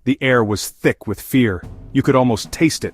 The air was thick with fear. You could almost taste it.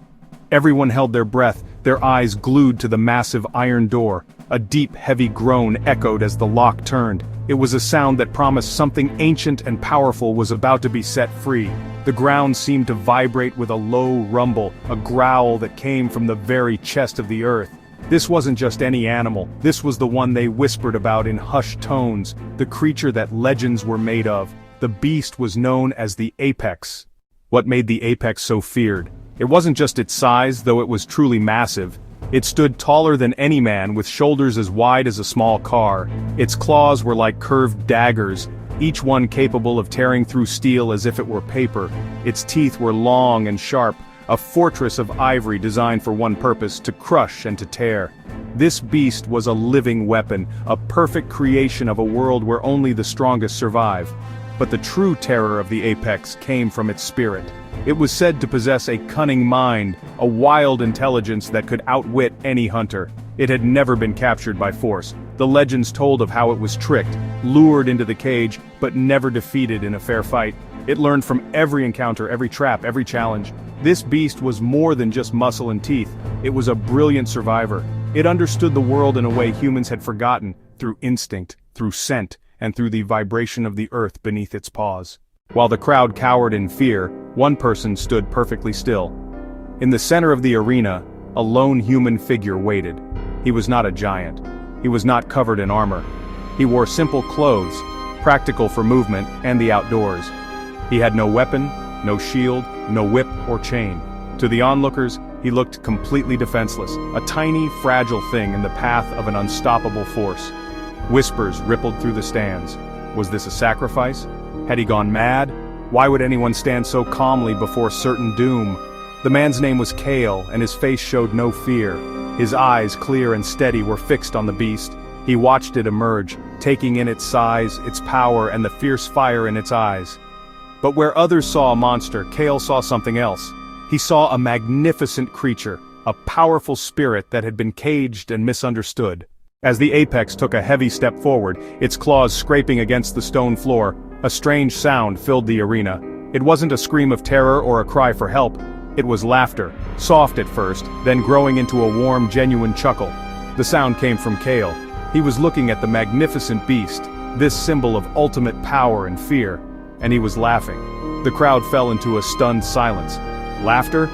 Everyone held their breath, their eyes glued to the massive iron door. A deep, heavy groan echoed as the lock turned. It was a sound that promised something ancient and powerful was about to be set free. The ground seemed to vibrate with a low rumble, a growl that came from the very chest of the earth. This wasn't just any animal, this was the one they whispered about in hushed tones, the creature that legends were made of. The beast was known as the Apex. What made the Apex so feared? It wasn't just its size, though it was truly massive. It stood taller than any man, with shoulders as wide as a small car. Its claws were like curved daggers, each one capable of tearing through steel as if it were paper. Its teeth were long and sharp, a fortress of ivory designed for one purpose, to crush and to tear. This beast was a living weapon, a perfect creation of a world where only the strongest survive. But the true terror of the Apex came from its spirit. It was said to possess a cunning mind, a wild intelligence that could outwit any hunter. It had never been captured by force. The legends told of how it was tricked, lured into the cage, but never defeated in a fair fight. It learned from every encounter, every trap, every challenge. This beast was more than just muscle and teeth. It was a brilliant survivor. It understood the world in a way humans had forgotten, through instinct, through scent, and through the vibration of the earth beneath its paws. While the crowd cowered in fear, one person stood perfectly still. In the center of the arena, a lone human figure waited. He was not a giant. He was not covered in armor. He wore simple clothes, practical for movement and the outdoors. He had no weapon, no shield, no whip or chain. To the onlookers, he looked completely defenseless, a tiny, fragile thing in the path of an unstoppable force. Whispers rippled through the stands. Was this a sacrifice? Had he gone mad? Why would anyone stand so calmly before certain doom? The man's name was Kale, and his face showed no fear. His eyes, clear and steady, were fixed on the beast. He watched it emerge, taking in its size, its power, and the fierce fire in its eyes. But where others saw a monster, Kale saw something else. He saw a magnificent creature, a powerful spirit that had been caged and misunderstood. As the Apex took a heavy step forward, its claws scraping against the stone floor, a strange sound filled the arena. It wasn't a scream of terror or a cry for help. It was laughter, soft at first, then growing into a warm, genuine chuckle. The sound came from Kale. He was looking at the magnificent beast, this symbol of ultimate power and fear, and he was laughing. The crowd fell into a stunned silence. Laughter?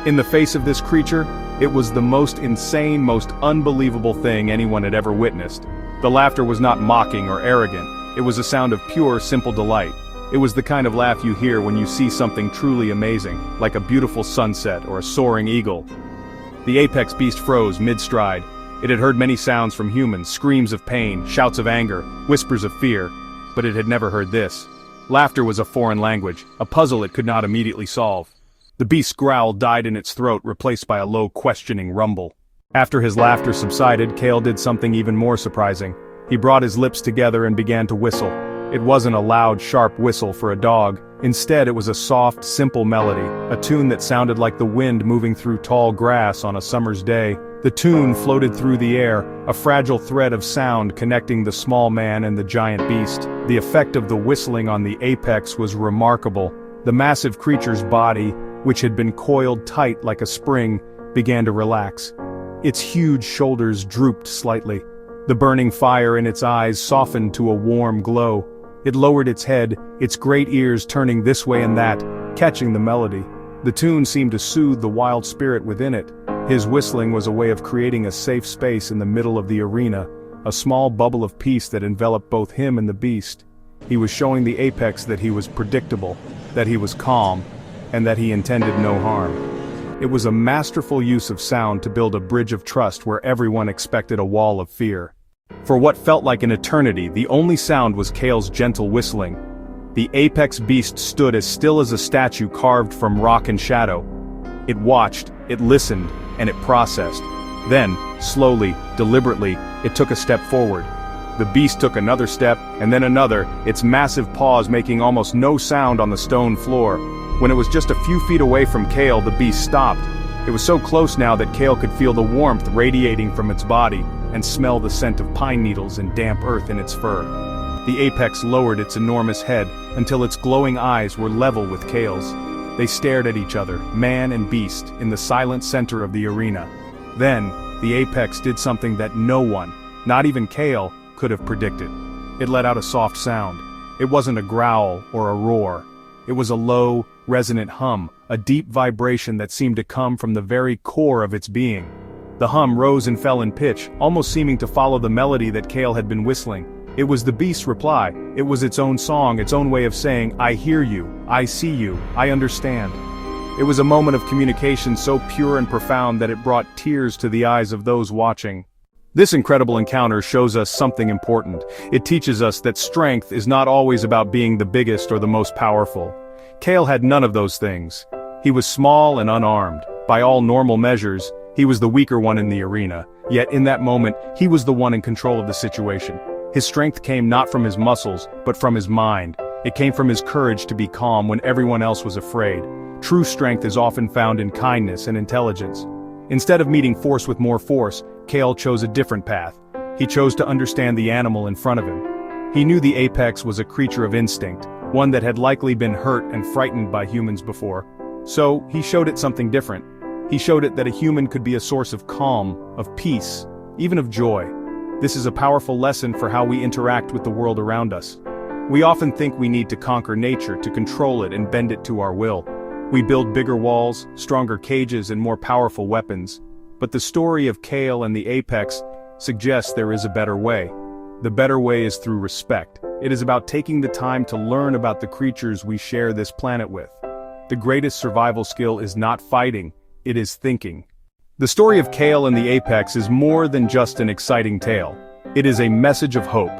In the face of this creature, it was the most insane, most unbelievable thing anyone had ever witnessed. The laughter was not mocking or arrogant. It was a sound of pure, simple delight. It was the kind of laugh you hear when you see something truly amazing, like a beautiful sunset or a soaring eagle. The apex beast froze mid-stride. It had heard many sounds from humans, screams of pain, shouts of anger, whispers of fear, but it had never heard this. Laughter was a foreign language, a puzzle it could not immediately solve. The beast's growl died in its throat, replaced by a low, questioning rumble. After his laughter subsided, Kale did something even more surprising. He brought his lips together and began to whistle. It wasn't a loud, sharp whistle for a dog. Instead, it was a soft, simple melody, a tune that sounded like the wind moving through tall grass on a summer's day. The tune floated through the air, a fragile thread of sound connecting the small man and the giant beast. The effect of the whistling on the apex was remarkable. The massive creature's body, which had been coiled tight like a spring, began to relax. Its huge shoulders drooped slightly. The burning fire in its eyes softened to a warm glow. It lowered its head, its great ears turning this way and that, catching the melody. The tune seemed to soothe the wild spirit within it. His whistling was a way of creating a safe space in the middle of the arena, a small bubble of peace that enveloped both him and the beast. He was showing the apex that he was predictable, that he was calm, and that he intended no harm. It was a masterful use of sound to build a bridge of trust where everyone expected a wall of fear. For what felt like an eternity, the only sound was Kale's gentle whistling. The apex beast stood as still as a statue carved from rock and shadow. It watched, it listened, and it processed. Then, slowly, deliberately, it took a step forward. The beast took another step, and then another, its massive paws making almost no sound on the stone floor. When it was just a few feet away from Kale, the beast stopped. It was so close now that Kale could feel the warmth radiating from its body and smell the scent of pine needles and damp earth in its fur. The apex lowered its enormous head until its glowing eyes were level with Kale's. They stared at each other, man and beast, in the silent center of the arena. Then, the apex did something that no one, not even Kale, could have predicted. It let out a soft sound. It wasn't a growl or a roar. It was a low, resonant hum, a deep vibration that seemed to come from the very core of its being. The hum rose and fell in pitch, almost seeming to follow the melody that Kale had been whistling. It was the beast's reply. It was its own song, its own way of saying, "I hear you, I see you, I understand." It was a moment of communication so pure and profound that it brought tears to the eyes of those watching. This incredible encounter shows us something important. It teaches us that strength is not always about being the biggest or the most powerful. Kale had none of those things. He was small and unarmed. By all normal measures, he was the weaker one in the arena. Yet in that moment, he was the one in control of the situation. His strength came not from his muscles, but from his mind. It came from his courage to be calm when everyone else was afraid. True strength is often found in kindness and intelligence. Instead of meeting force with more force, Kale chose a different path. He chose to understand the animal in front of him. He knew the apex was a creature of instinct, one that had likely been hurt and frightened by humans before. So, he showed it something different. He showed it that a human could be a source of calm, of peace, even of joy. This is a powerful lesson for how we interact with the world around us. We often think we need to conquer nature to control it and bend it to our will. We build bigger walls, stronger cages, and more powerful weapons. But the story of Kale and the apex suggests there is a better way. The better way is through respect. It is about taking the time to learn about the creatures we share this planet with. The greatest survival skill is not fighting, it is thinking. The story of Kale and the apex is more than just an exciting tale. It is a message of hope.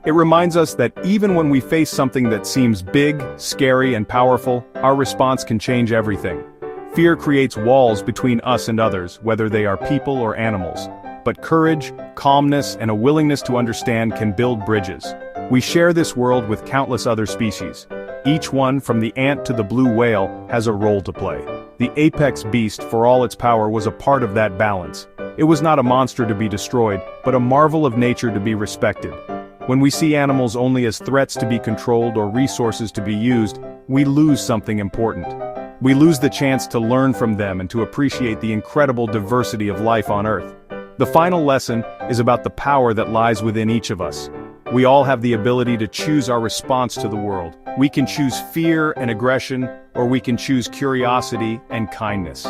It reminds us that even when we face something that seems big, scary, and powerful, our response can change everything. Fear creates walls between us and others, whether they are people or animals. But courage, calmness, and a willingness to understand can build bridges. We share this world with countless other species. Each one, from the ant to the blue whale, has a role to play. The apex beast, for all its power, was a part of that balance. It was not a monster to be destroyed, but a marvel of nature to be respected. When we see animals only as threats to be controlled or resources to be used, we lose something important. We lose the chance to learn from them and to appreciate the incredible diversity of life on Earth. The final lesson is about the power that lies within each of us. We all have the ability to choose our response to the world. We can choose fear and aggression, or we can choose curiosity and kindness.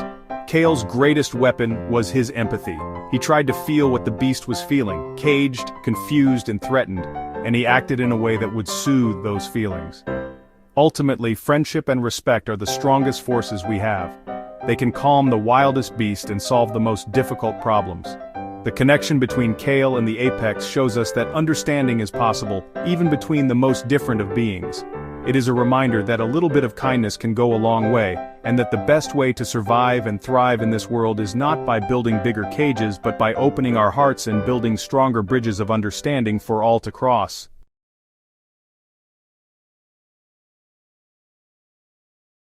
Kale's greatest weapon was his empathy. He tried to feel what the beast was feeling, caged, confused, and threatened, and he acted in a way that would soothe those feelings. Ultimately, friendship and respect are the strongest forces we have. They can calm the wildest beast and solve the most difficult problems. The connection between Kale and the apex shows us that understanding is possible, even between the most different of beings. It is a reminder that a little bit of kindness can go a long way, and that the best way to survive and thrive in this world is not by building bigger cages but by opening our hearts and building stronger bridges of understanding for all to cross.